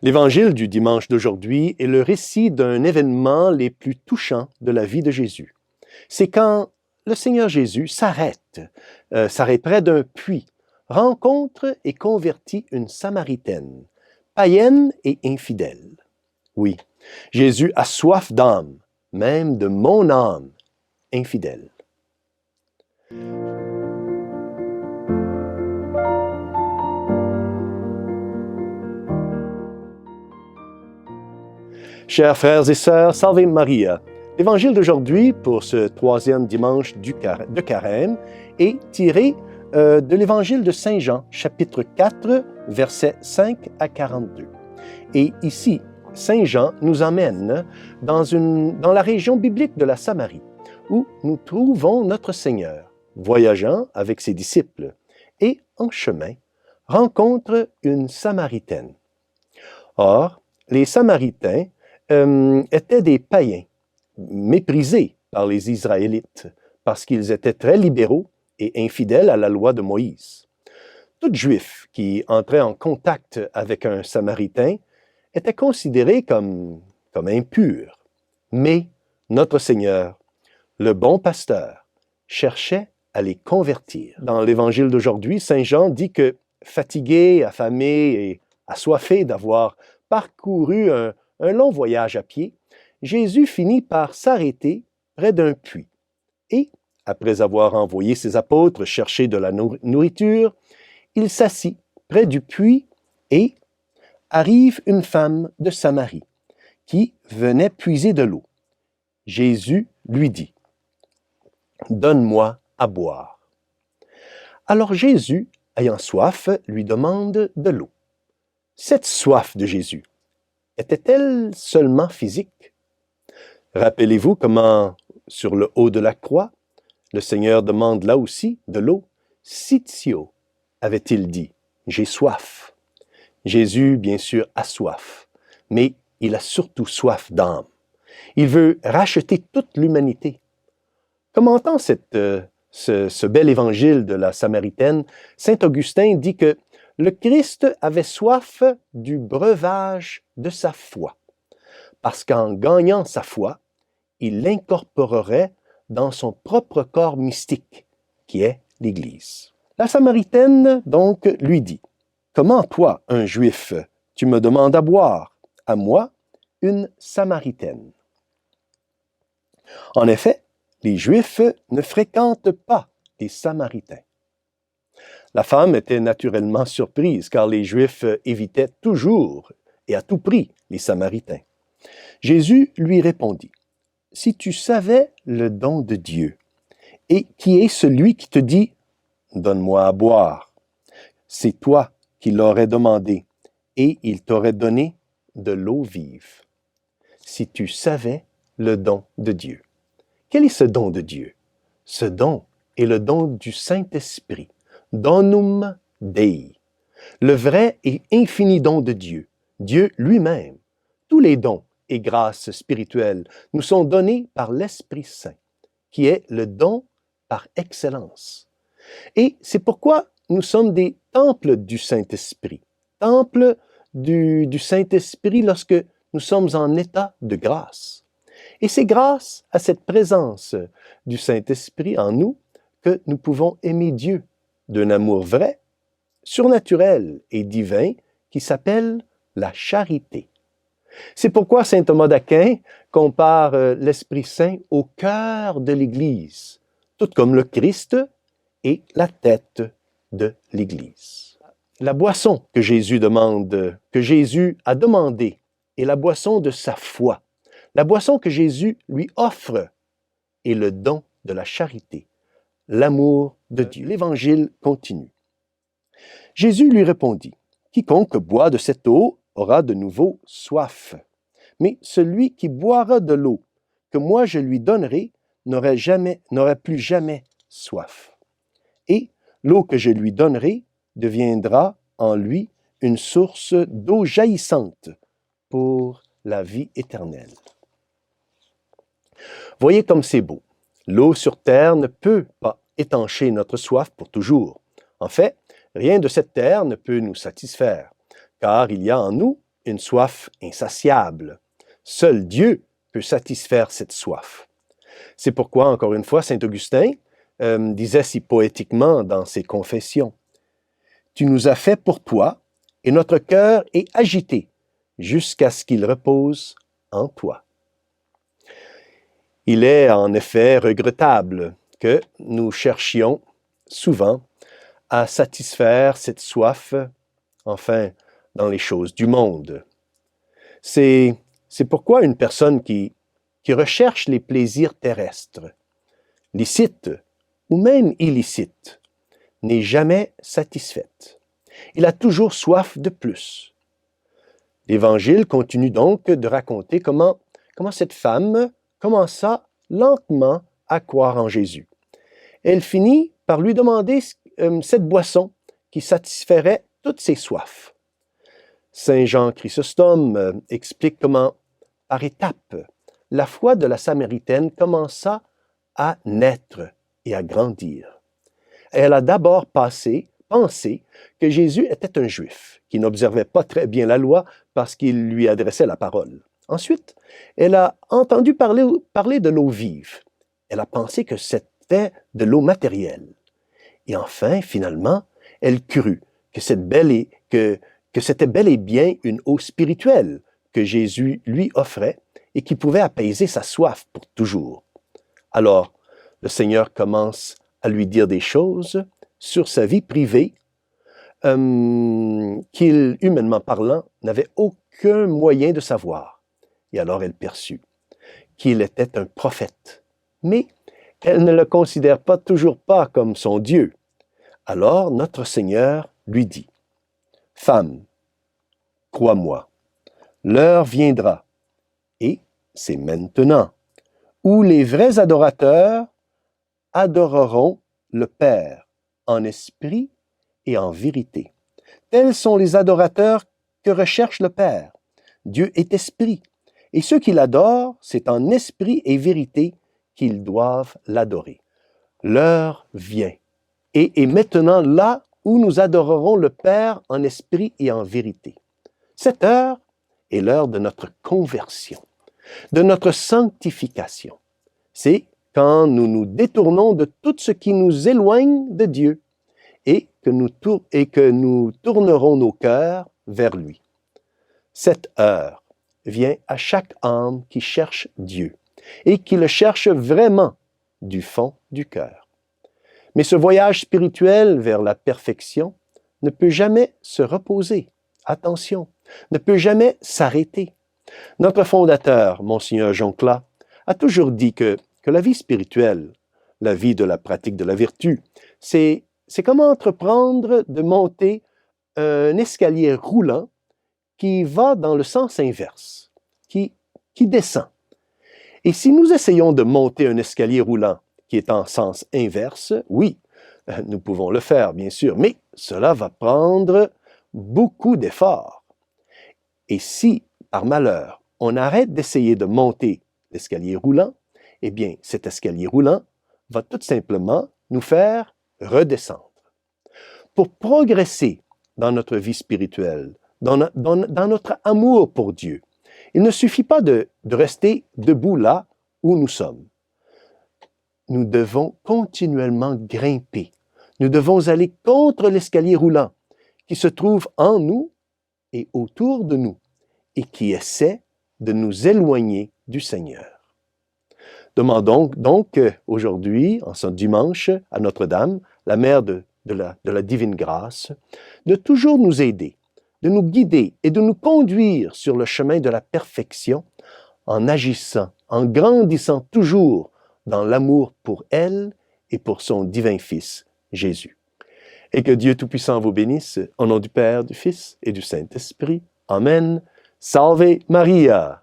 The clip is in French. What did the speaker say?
L'évangile du dimanche d'aujourd'hui est le récit d'un événement les plus touchants de la vie de Jésus. C'est quand le Seigneur Jésus s'arrête près d'un puits, rencontre et convertit une Samaritaine, païenne et infidèle. Oui, Jésus a soif d'âme, même de mon âme, infidèle. Chers frères et sœurs, Salve Maria. L'évangile d'aujourd'hui, pour ce troisième dimanche de Carême, est tiré de l'évangile de Saint Jean, chapitre 4, versets 5 à 42. Et ici, Saint Jean nous emmène dans la région biblique de la Samarie, où nous trouvons notre Seigneur, voyageant avec ses disciples, et en chemin, rencontre une Samaritaine. Or, les Samaritains étaient des païens, méprisés par les Israélites, parce qu'ils étaient très libéraux et infidèles à la loi de Moïse. Tout Juif qui entrait en contact avec un Samaritain était considéré comme impur. Mais notre Seigneur, le bon pasteur, cherchait à les convertir. Dans l'Évangile d'aujourd'hui, Saint Jean dit que, fatigué, affamé et assoiffé d'avoir parcouru un long voyage à pied, Jésus finit par s'arrêter près d'un puits. Et, après avoir envoyé ses apôtres chercher de la nourriture, il s'assit près du puits et arrive une femme de Samarie qui venait puiser de l'eau. Jésus lui dit, « Donne-moi à boire. » Alors Jésus, ayant soif, lui demande de l'eau. Cette soif de Jésus était-elle seulement physique? Rappelez-vous comment, sur le haut de la croix, le Seigneur demande là aussi de l'eau. « Sitio » avait-il dit, « J'ai soif. » Jésus, bien sûr, a soif, mais il a surtout soif d'âme. Il veut racheter toute l'humanité. Commentant ce bel évangile de la Samaritaine, saint Augustin dit que le Christ avait soif du breuvage de sa foi, parce qu'en gagnant sa foi, il l'incorporerait dans son propre corps mystique, qui est l'Église. La Samaritaine, donc, lui dit, « Comment, toi, un Juif, tu me demandes à boire, à moi, une Samaritaine? » En effet, les Juifs ne fréquentent pas les Samaritains. La femme était naturellement surprise, car les Juifs évitaient toujours et à tout prix les Samaritains. Jésus lui répondit, « Si tu savais le don de Dieu, et qui est celui qui te dit, « Donne-moi à boire », c'est toi qui l'aurais demandé, et il t'aurait donné de l'eau vive. Si tu savais le don de Dieu. Quel est ce don de Dieu? Ce don est le don du Saint-Esprit, donum Dei, le vrai et infini don de Dieu, Dieu lui-même. Tous les dons et grâces spirituelles nous sont donnés par l'Esprit Saint, qui est le don par excellence. Et c'est pourquoi nous sommes des temples du Saint-Esprit, temples du Saint-Esprit lorsque nous sommes en état de grâce. Et c'est grâce à cette présence du Saint-Esprit en nous que nous pouvons aimer Dieu d'un amour vrai, surnaturel et divin qui s'appelle la charité. C'est pourquoi saint Thomas d'Aquin compare l'Esprit Saint au cœur de l'Église, tout comme le Christ est la tête de l'Église. La boisson que Jésus a demandée, est la boisson de sa foi. La boisson que Jésus lui offre est le don de la charité, l'amour de Dieu. L'Évangile continue. Jésus lui répondit, « Quiconque boit de cette eau aura de nouveau soif. Mais celui qui boira de l'eau que moi je lui donnerai n'aura plus jamais soif. Et l'eau que je lui donnerai deviendra en lui une source d'eau jaillissante pour la vie éternelle. » Voyez comme c'est beau. L'eau sur terre ne peut pas étancher notre soif pour toujours. En fait, rien de cette terre ne peut nous satisfaire, car il y a en nous une soif insatiable. Seul Dieu peut satisfaire cette soif. C'est pourquoi, encore une fois, saint Augustin disait si poétiquement dans ses confessions, « Tu nous as fait pour toi, et notre cœur est agité jusqu'à ce qu'il repose en toi. » Il est en effet regrettable que nous cherchions souvent à satisfaire cette soif, enfin, dans les choses du monde. C'est pourquoi une personne qui recherche les plaisirs terrestres, licites ou même illicites, n'est jamais satisfaite. Il a toujours soif de plus. L'Évangile continue donc de raconter comment cette femme commença lentement à croire en Jésus. Elle finit par lui demander cette boisson qui satisferait toutes ses soifs. Saint Jean Chrysostome explique comment, par étapes, la foi de la Samaritaine commença à naître et à grandir. Elle a d'abord pensé que Jésus était un Juif, qui n'observait pas très bien la loi parce qu'il lui adressait la parole. Ensuite, elle a entendu parler de l'eau vive. Elle a pensé que c'était de l'eau matérielle. Et enfin, finalement, elle crut que c'était bel et bien une eau spirituelle que Jésus lui offrait et qui pouvait apaiser sa soif pour toujours. Alors, le Seigneur commence à lui dire des choses sur sa vie privée qu'il, humainement parlant, n'avait aucun moyen de savoir. Et alors elle perçut qu'il était un prophète. Mais elle ne le considère toujours pas comme son Dieu. Alors notre Seigneur lui dit, « Femme, crois-moi, l'heure viendra, et c'est maintenant, où les vrais adorateurs adoreront le Père en esprit et en vérité. Tels sont les adorateurs que recherche le Père. Dieu est esprit, et ceux qui l'adorent, c'est en esprit et vérité qu'ils doivent l'adorer. L'heure vient, et est maintenant là où nous adorerons le Père en esprit et en vérité. Cette heure est l'heure de notre conversion, de notre sanctification. C'est quand nous nous détournons de tout ce qui nous éloigne de Dieu et que nous tournerons nos cœurs vers lui. Cette heure vient à chaque âme qui cherche Dieu et qui le cherche vraiment du fond du cœur. Mais ce voyage spirituel vers la perfection ne peut jamais se reposer. Attention, ne peut jamais s'arrêter. Notre fondateur, Monseigneur Joncla, a toujours dit que la vie spirituelle, la vie de la pratique de la vertu, c'est comme entreprendre de monter un escalier roulant qui va dans le sens inverse, qui descend. Et si nous essayons de monter un escalier roulant qui est en sens inverse, oui, nous pouvons le faire, bien sûr, mais cela va prendre beaucoup d'efforts. Et si, par malheur, on arrête d'essayer de monter l'escalier roulant, eh bien, cet escalier roulant va tout simplement nous faire redescendre. Pour progresser dans notre vie spirituelle, dans notre amour pour Dieu, il ne suffit pas de rester debout là où nous sommes. Nous devons continuellement grimper. Nous devons aller contre l'escalier roulant qui se trouve en nous et autour de nous et qui essaie de nous éloigner du Seigneur. Demandons donc aujourd'hui, en ce dimanche, à Notre-Dame, la Mère de la Divine Grâce, de toujours nous aider, de nous guider et de nous conduire sur le chemin de la perfection en agissant, en grandissant toujours dans l'amour pour elle et pour son divin Fils, Jésus. Et que Dieu Tout-Puissant vous bénisse, au nom du Père, du Fils et du Saint-Esprit. Amen. Salve Maria!